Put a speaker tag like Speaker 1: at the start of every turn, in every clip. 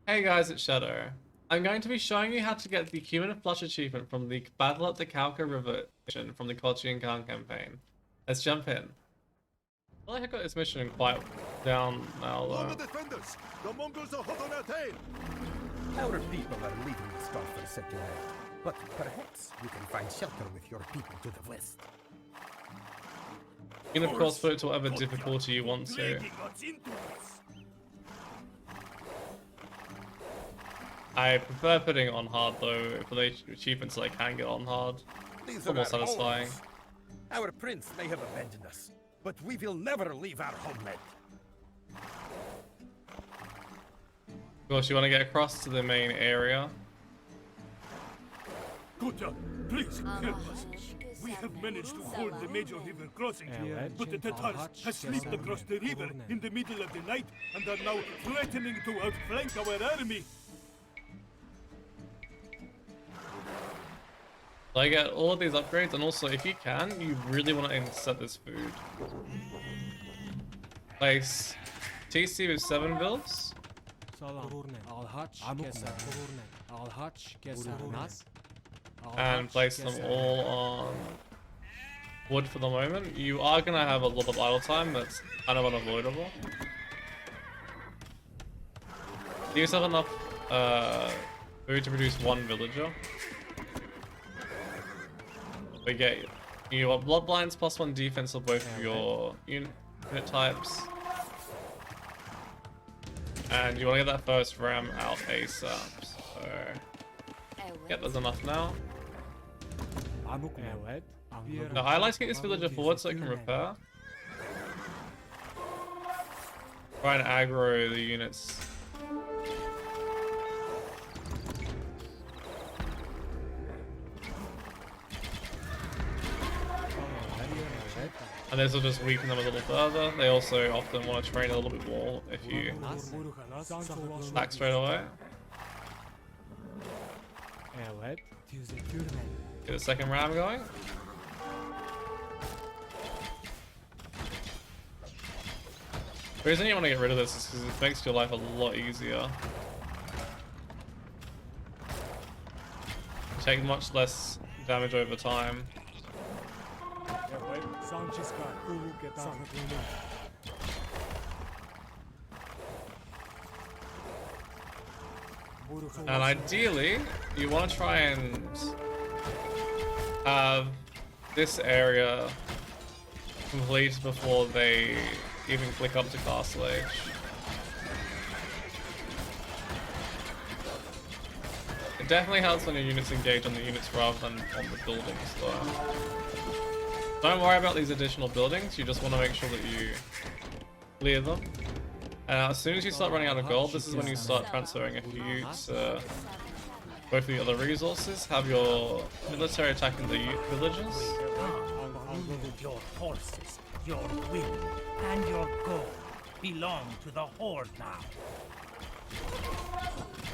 Speaker 1: Hey guys, it's Shadow. I'm going to be showing you how to get the Cuman Flush achievement from the Battle at the Kalka River mission from the Kotyan Khan campaign. Let's jump in. I feel like I got this mission quite down now
Speaker 2: All
Speaker 1: though.
Speaker 2: the defenders! The Mongols are hot on our tail!
Speaker 3: Our people are leaving the star for Sentinel, but perhaps we can find shelter with your people to the west.
Speaker 1: You can of course put it to whatever difficulty you want to. I prefer putting it on hard though, for the achievements I can get on hard.
Speaker 3: These
Speaker 1: It's
Speaker 3: are
Speaker 1: more
Speaker 3: our
Speaker 1: satisfying.
Speaker 3: homes. Our prince may have abandoned us, but we will never leave our homeland.
Speaker 1: Of course, you want to get across to the main area.
Speaker 4: Kotyan, please help us. We have managed to hold the major river crossing here, but the Tatars have slipped across the river in the middle of the night and are now threatening to outflank our army.
Speaker 1: So I get all of these upgrades, and also if you can, you really want to intercept this food. Place TC with 7 builds. And place them all on wood for the moment. You are going to have a lot of idle time, that's kind of unavoidable. Do you have enough food to produce 1 villager? We get you want bloodlines plus 1 defense of both of your unit types. And you want to get that first ram out ASAP. So yeah, there's enough now. Now I like to get this villager forward so it can repair. Try and aggro the units. And this will just weaken them a little further. They also often want to train a little bit more if you stack straight away. Get a second ram going. The reason you want to get rid of this is because it makes your life a lot easier. You take much less damage over time. And ideally, you want to try and have this area complete before they even click up to Castle Age. It definitely helps when your units engage on the units rather than on the buildings though. Don't worry about these additional buildings, you just want to make sure that you clear them. And as soon as you start running out of gold, this is when you start transferring a few to both of the other resources. Have your military attacking the villages.
Speaker 5: Your forces, your will, and your gold belong to the Horde now.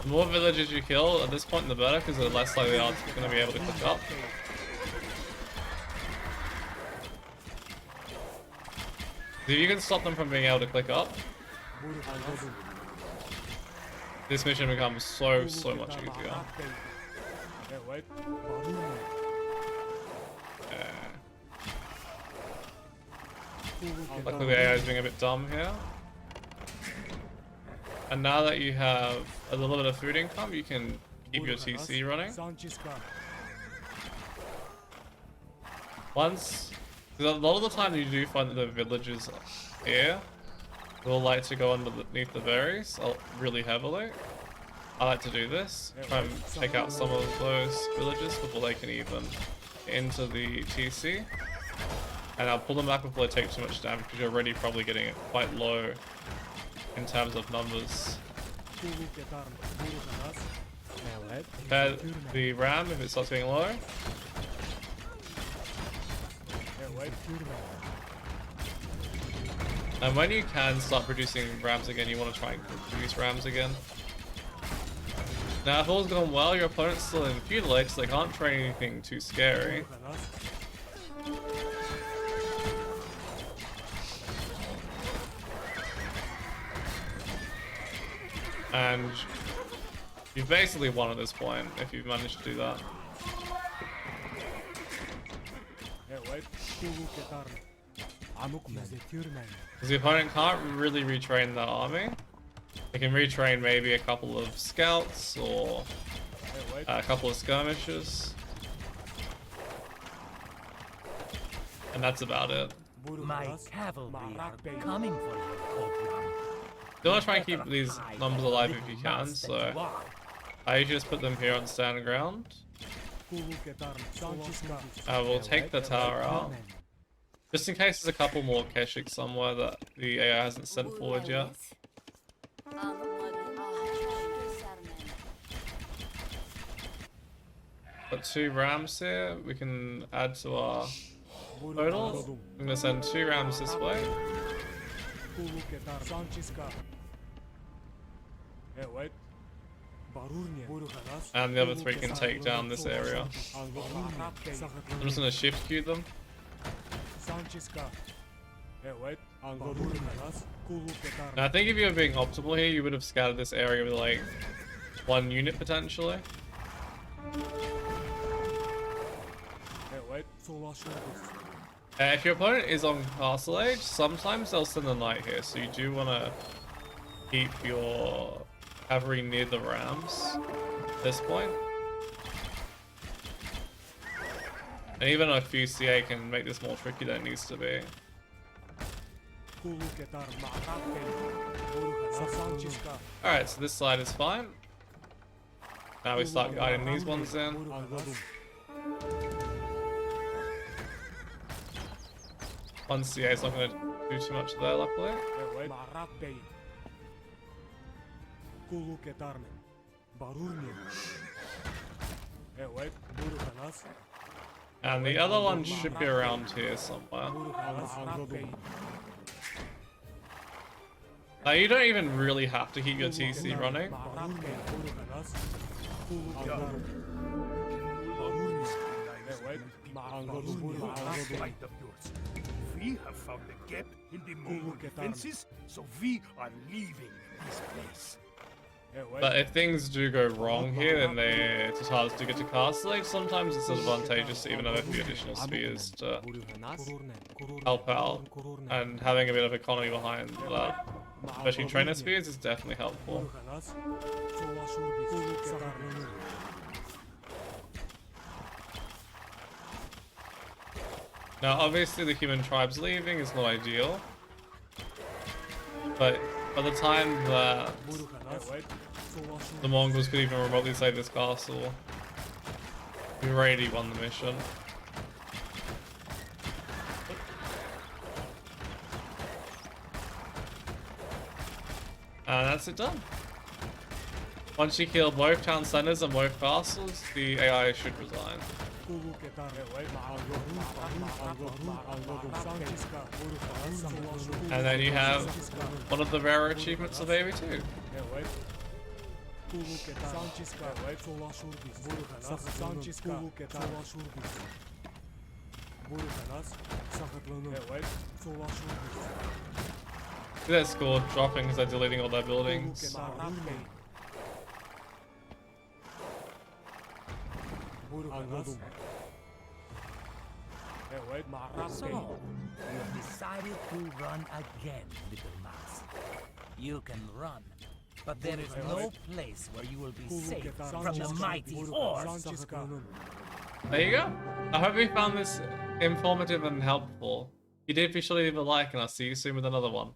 Speaker 1: The more villages you kill at this point, the better, because the less likely they are going to be able to click up. If you can stop them from being able to click up, this mission becomes so much easier. Luckily the AI is being a bit dumb here. And now that you have a little bit of food income, you can keep your TC running. Because a lot of the time you do find that the villagers here will like to go underneath the berries really heavily. I like to do this, try and take out some of those villages before they can even get into the TC. And I'll pull them back before they take too much damage because you're already probably getting it quite low in terms of numbers. Prepare the ram if it starts getting low. And when you can start producing rams again, you want to try and produce rams again. Now if all's gone well, your opponent's still in feudal age, so they can't train anything too scary. And You've basically won at this point if you've managed to do that. Because the opponent can't really retrain their army. They can retrain maybe a couple of scouts or a couple of skirmishers. And that's about it.
Speaker 5: My cavalry are coming for you, Kotyan.
Speaker 1: You want to try and keep these numbers alive if you can, so I usually just put them here on stand ground. We'll take the tower out. Just in case there's a couple more Keshik somewhere that the AI hasn't sent forward yet. Got 2 rams here, we can add to our total. I'm gonna send 2 rams this way. And the other 3 can take down this area. I'm just gonna shift queue them. Now, I think if you were being optimal here, you would have scattered this area with like 1 unit potentially. If your opponent is on Castle Age, sometimes they'll send a knight here, so you do want to keep your cavalry near the rams at this point. And even a few CA can make this more tricky than it needs to be. Alright, so this side is fine. Now we start guiding these ones in. One CA is not going to do too much there, luckily. And the other one should be around here somewhere. Now you don't even really have to keep your TC running.
Speaker 4: We have found a gap in the Mongol defenses, so we are leaving this place.
Speaker 1: But if things do go wrong here, then the Tatars do get to Castle Age. Sometimes it's advantageous to even have a few additional spears to help out, and having a bit of economy behind that, especially trainer spears, is definitely helpful. Now obviously the human tribes leaving is not ideal, but by the time that the Mongols could even remotely save this castle, we already won the mission. And that's it done. Once you kill both town centers and both castles, the AI should resign. And then you have one of the rarer achievements of AoE2. See that score dropping because they're deleting all their buildings.
Speaker 5: So, you have decided to run again, little mouse. You can run, but there is no place where you will be safe from the mighty horse.
Speaker 1: There you go. I hope you found this informative and helpful. If you did, be sure to leave a like, and I'll see you soon with another one.